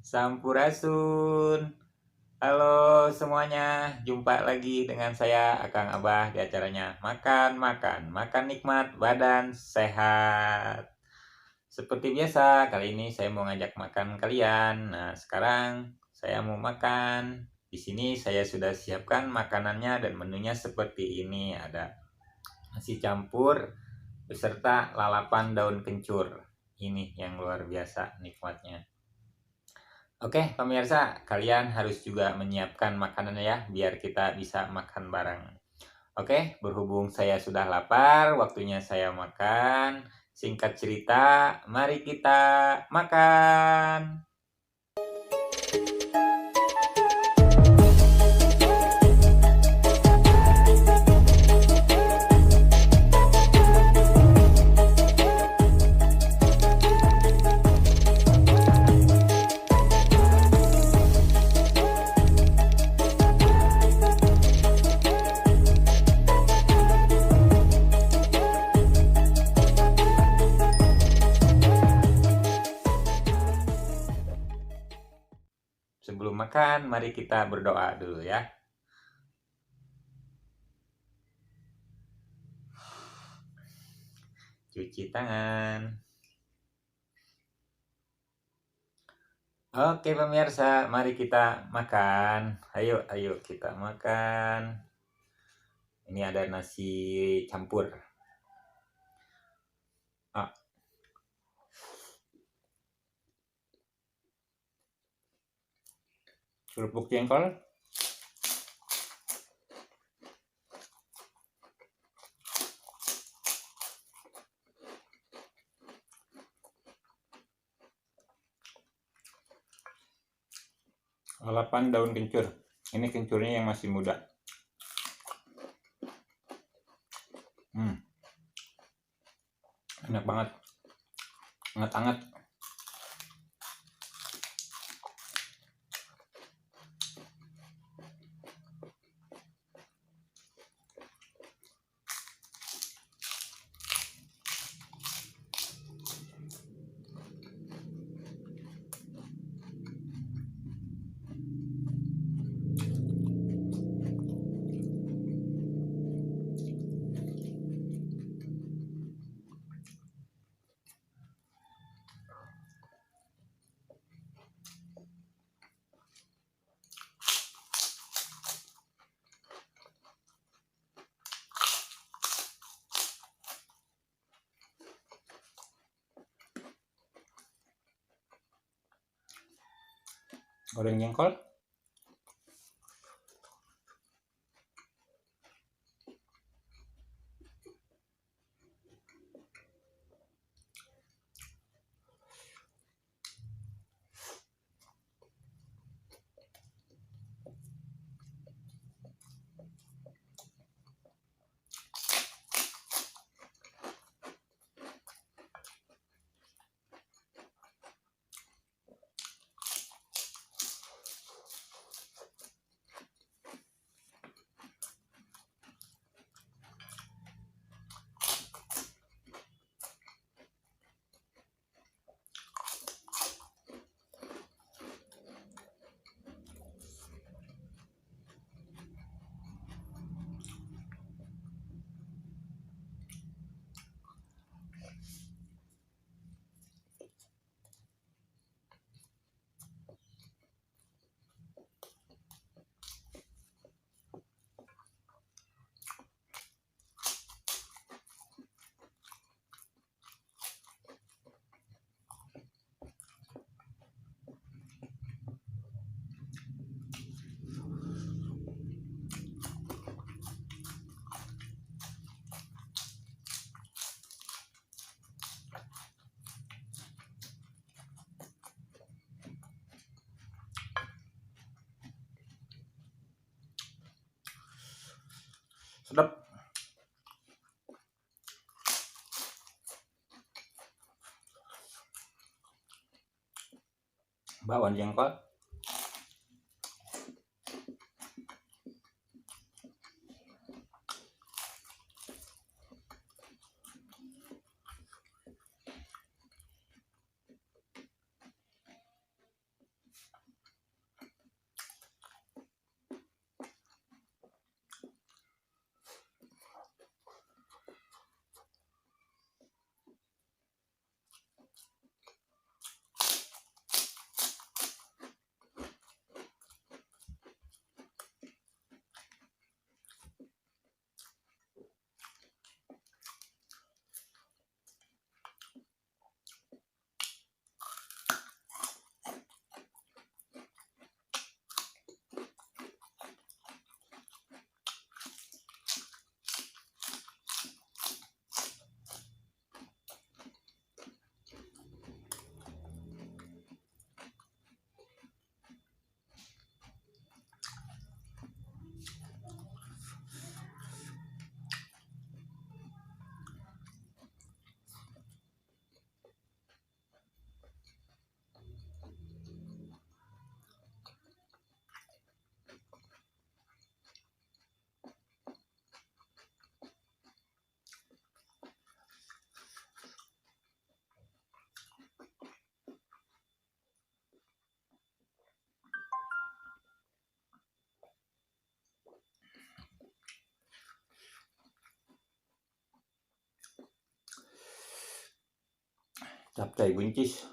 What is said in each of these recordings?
Sampurasun. Halo semuanya, jumpa lagi dengan saya Akang Abah di acaranya Makan Nikmat Badan Sehat. Seperti biasa, kali ini saya mau ngajak makan kalian. Nah, sekarang saya mau makan. Di sini saya sudah siapkan makanannya dan menunya seperti ini. Ada nasi campur beserta lalapan daun kencur. Ini yang luar biasa nikmatnya. Oke, pemirsa, kalian harus juga menyiapkan makanan ya, biar kita bisa makan bareng. Oke, berhubung saya sudah lapar, waktunya saya makan. Singkat cerita, mari kita makan. Sebelum makan, mari kita berdoa dulu ya. Cuci tangan. Oke pemirsa, mari kita makan. Ayo kita makan. Ini ada nasi campur. Ah, kerupuk jengkol. Lalapan daun kencur. Ini kencurnya yang masih muda. Enak banget. Hangat-hangat. Goreng jengkol. Sedap. Bakwan jengkol. capcay buncis.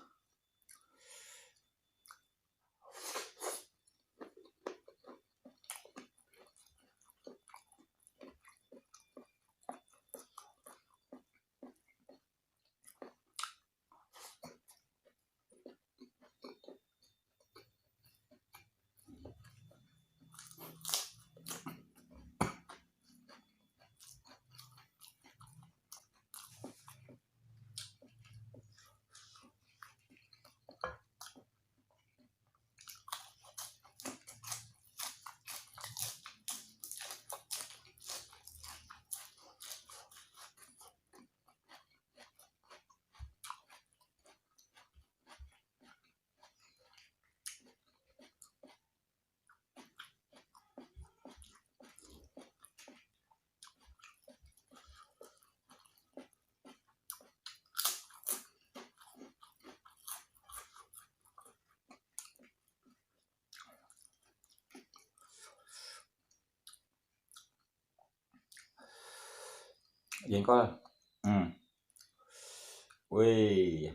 Jengkol. Wih.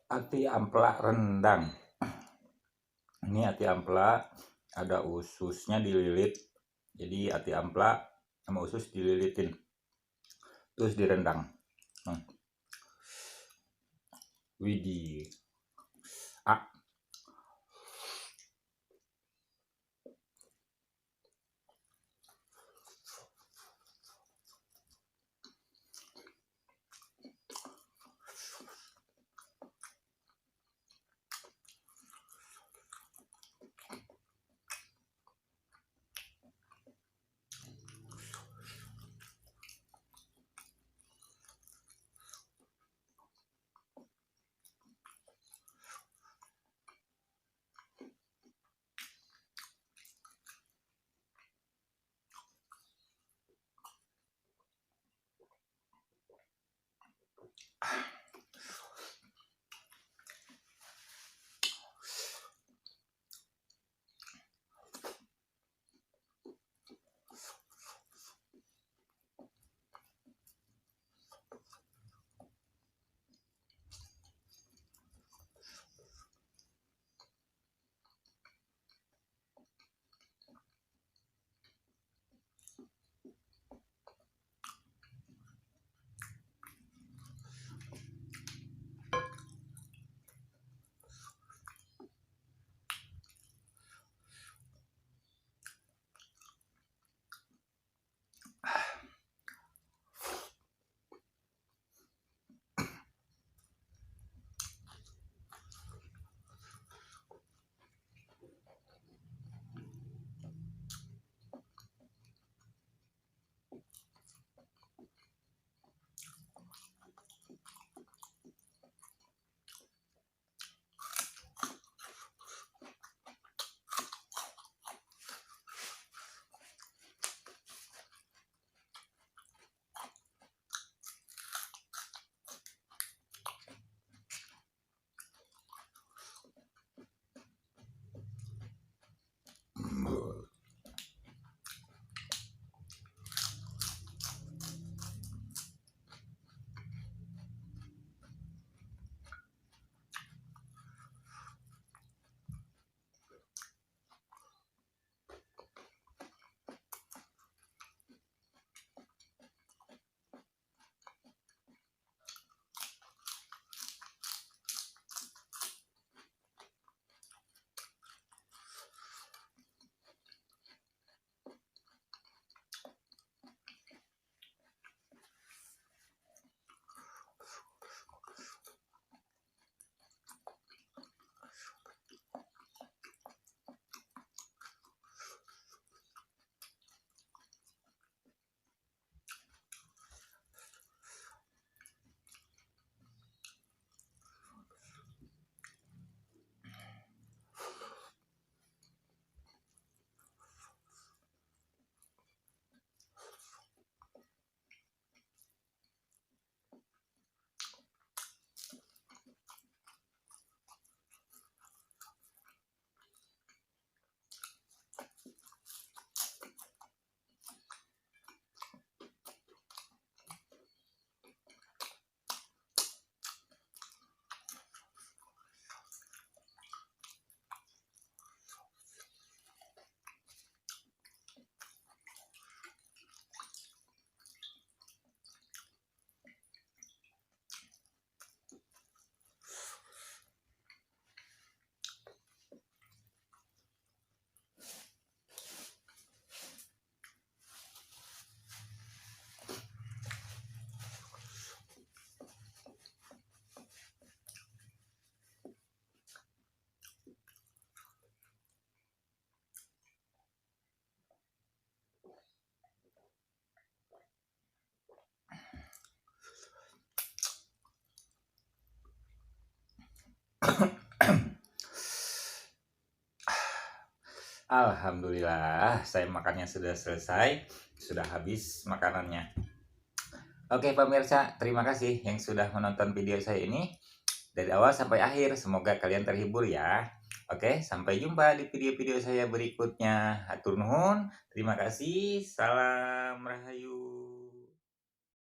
Ati ampela rendang. Ini ati ampela, ada ususnya dililit. Jadi ati ampela sama usus dililitin, terus direndang. Widih. Alhamdulillah, saya makannya sudah selesai, sudah habis makanannya. Oke pemirsa, terima kasih yang sudah menonton video saya ini dari awal sampai akhir. Semoga kalian terhibur ya. Oke, sampai jumpa di video-video saya berikutnya. Hatur nuhun, terima kasih, salam rahayu.